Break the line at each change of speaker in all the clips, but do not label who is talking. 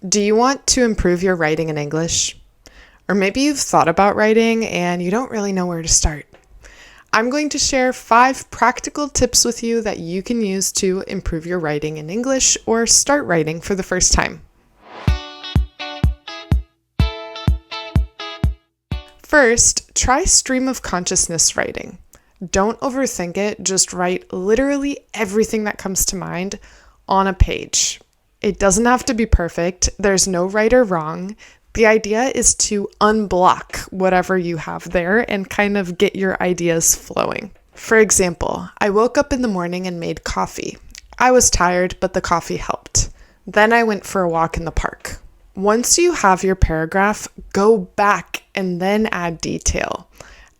Do you want to improve your writing in English? Or maybe you've thought about writing and you don't really know where to start. I'm going to share 5 practical tips with you that you can use to improve your writing in English or start writing for the first time. First, try stream of consciousness writing. Don't overthink it, just write literally everything that comes to mind on a page. It doesn't have to be perfect, there's no right or wrong. The idea is to unblock whatever you have there and kind of get your ideas flowing. For example, I woke up in the morning and made coffee. I was tired, but the coffee helped. Then I went for a walk in the park. Once you have your paragraph, go back and then add detail.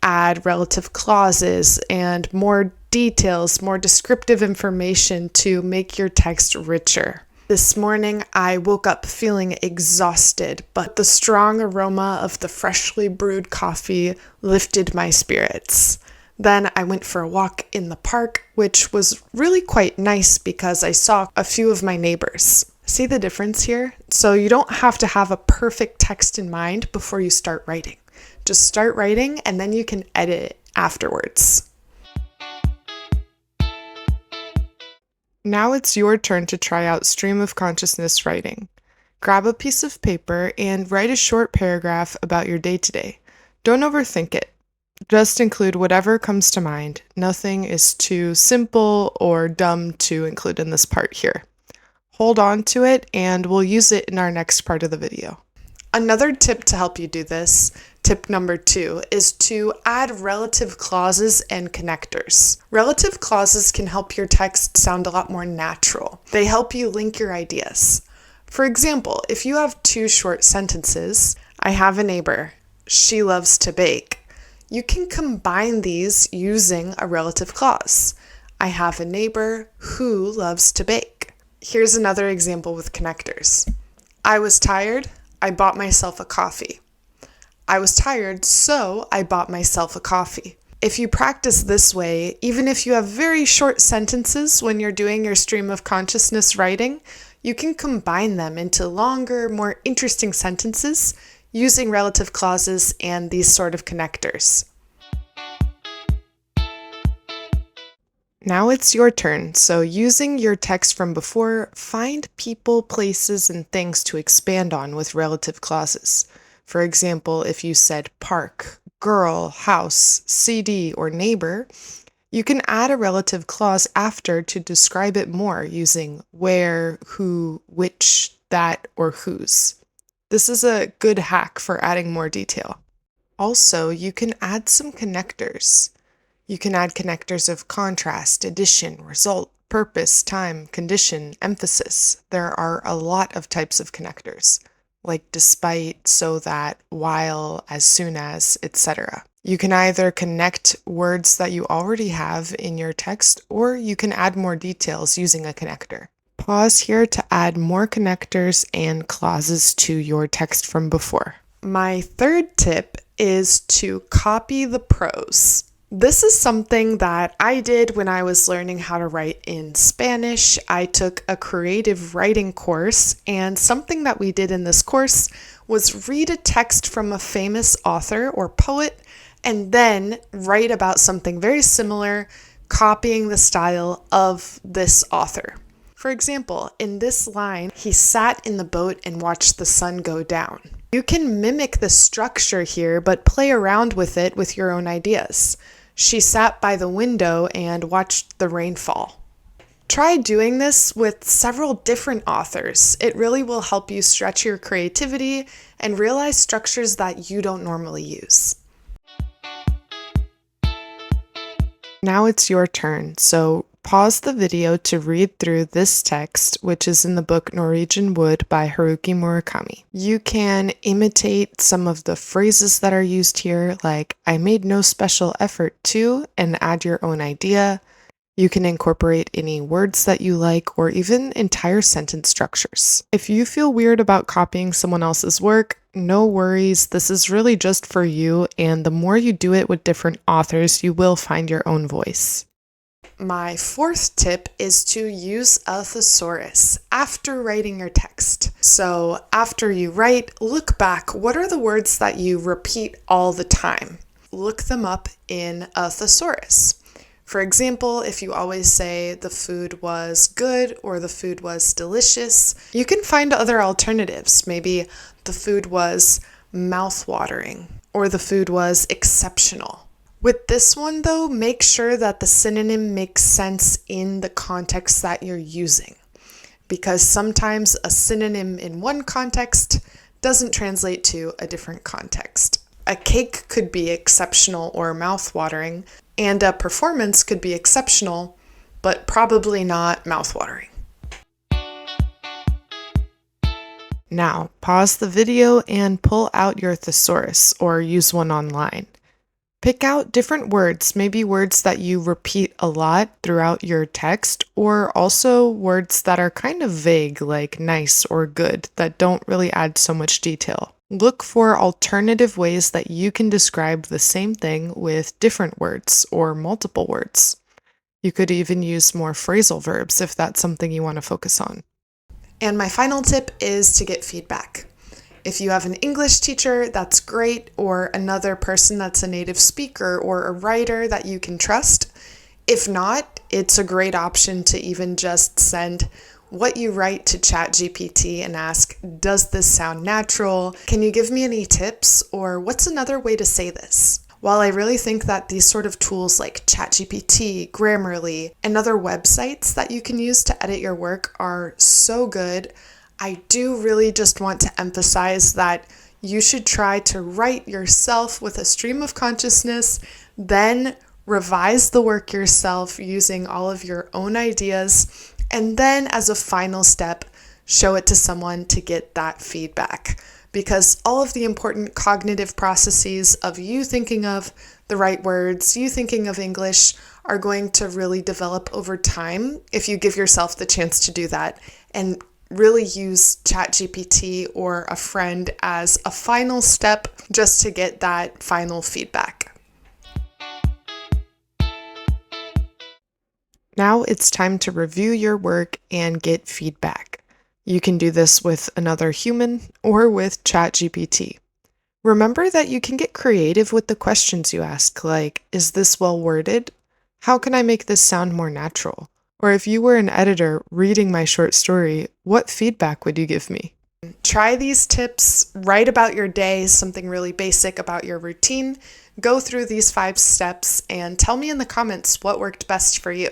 Add relative clauses and more details, more descriptive information to make your text richer. This morning, I woke up feeling exhausted, but the strong aroma of the freshly brewed coffee lifted my spirits. Then I went for a walk in the park, which was really quite nice because I saw a few of my neighbors. See the difference here? So you don't have to have a perfect text in mind before you start writing. Just start writing and then you can edit it afterwards. Now it's your turn to try out stream of consciousness writing. Grab a piece of paper and write a short paragraph about your day-to-day. Don't overthink it. Just include whatever comes to mind. Nothing is too simple or dumb to include in this part here. Hold on to it and we'll use it in our next part of the video. Another tip to help you do this, tip number 2, is to add relative clauses and connectors. Relative clauses can help your text sound a lot more natural. They help you link your ideas. For example, if you have 2 short sentences, I have a neighbor, she loves to bake. You can combine these using a relative clause. I have a neighbor who loves to bake. Here's another example with connectors. I was tired, I bought myself a coffee. I was tired, so I bought myself a coffee. If you practice this way, even if you have very short sentences when you're doing your stream of consciousness writing, you can combine them into longer, more interesting sentences using relative clauses and these sort of connectors. Now it's your turn, so using your text from before, find people, places, and things to expand on with relative clauses. For example, if you said park, girl, house, CD, or neighbor, you can add a relative clause after to describe it more using where, who, which, that, or whose. This is a good hack for adding more detail. Also, you can add some connectors. You can add connectors of contrast, addition, result, purpose, time, condition, emphasis. There are a lot of types of connectors, like despite, so that, while, as soon as, etc. You can either connect words that you already have in your text, or you can add more details using a connector. Pause here to add more connectors and clauses to your text from before. My third tip is to copy the prose. This is something that I did when I was learning how to write in Spanish. I took a creative writing course, and something that we did in this course was read a text from a famous author or poet and then write about something very similar, copying the style of this author. For example, in this line, he sat in the boat and watched the sun go down. You can mimic the structure here, but play around with it with your own ideas. She sat by the window and watched the rain fall. Try doing this with several different authors. It really will help you stretch your creativity and realize structures that you don't normally use. Now it's your turn, so pause the video to read through this text, which is in the book Norwegian Wood by Haruki Murakami. You can imitate some of the phrases that are used here, like I made no special effort to, and add your own idea. You can incorporate any words that you like or even entire sentence structures. If you feel weird about copying someone else's work, no worries, this is really just for you, and the more you do it with different authors, you will find your own voice. My fourth tip is to use a thesaurus after writing your text. So after you write, look back. What are the words that you repeat all the time? Look them up in a thesaurus. For example, if you always say the food was good or the food was delicious, you can find other alternatives. Maybe the food was mouth-watering or the food was exceptional. With this one though, make sure that the synonym makes sense in the context that you're using, because sometimes a synonym in one context doesn't translate to a different context. A cake could be exceptional or mouth-watering, and a performance could be exceptional, but probably not mouth-watering. Now, pause the video and pull out your thesaurus or use one online. Pick out different words, maybe words that you repeat a lot throughout your text, or also words that are kind of vague, like nice or good, that don't really add so much detail. Look for alternative ways that you can describe the same thing with different words or multiple words. You could even use more phrasal verbs if that's something you want to focus on. And my final tip is to get feedback. If you have an English teacher, that's great, or another person that's a native speaker or a writer that you can trust. If not, it's a great option to even just send what you write to ChatGPT and ask, does this sound natural? Can you give me any tips? Or what's another way to say this? While I really think that these sort of tools like ChatGPT, Grammarly, and other websites that you can use to edit your work are so good, I do really just want to emphasize that you should try to write yourself with a stream of consciousness, then revise the work yourself using all of your own ideas, and then as a final step, show it to someone to get that feedback. Because all of the important cognitive processes of you thinking of the right words, you thinking of English, are going to really develop over time if you give yourself the chance to do that and really use ChatGPT or a friend as a final step just to get that final feedback. Now it's time to review your work and get feedback. You can do this with another human or with ChatGPT. Remember that you can get creative with the questions you ask, like, is this well worded? How can I make this sound more natural? Or if you were an editor reading my short story, what feedback would you give me? Try these tips, write about your day, something really basic about your routine, go through these 5 steps, and tell me in the comments what worked best for you.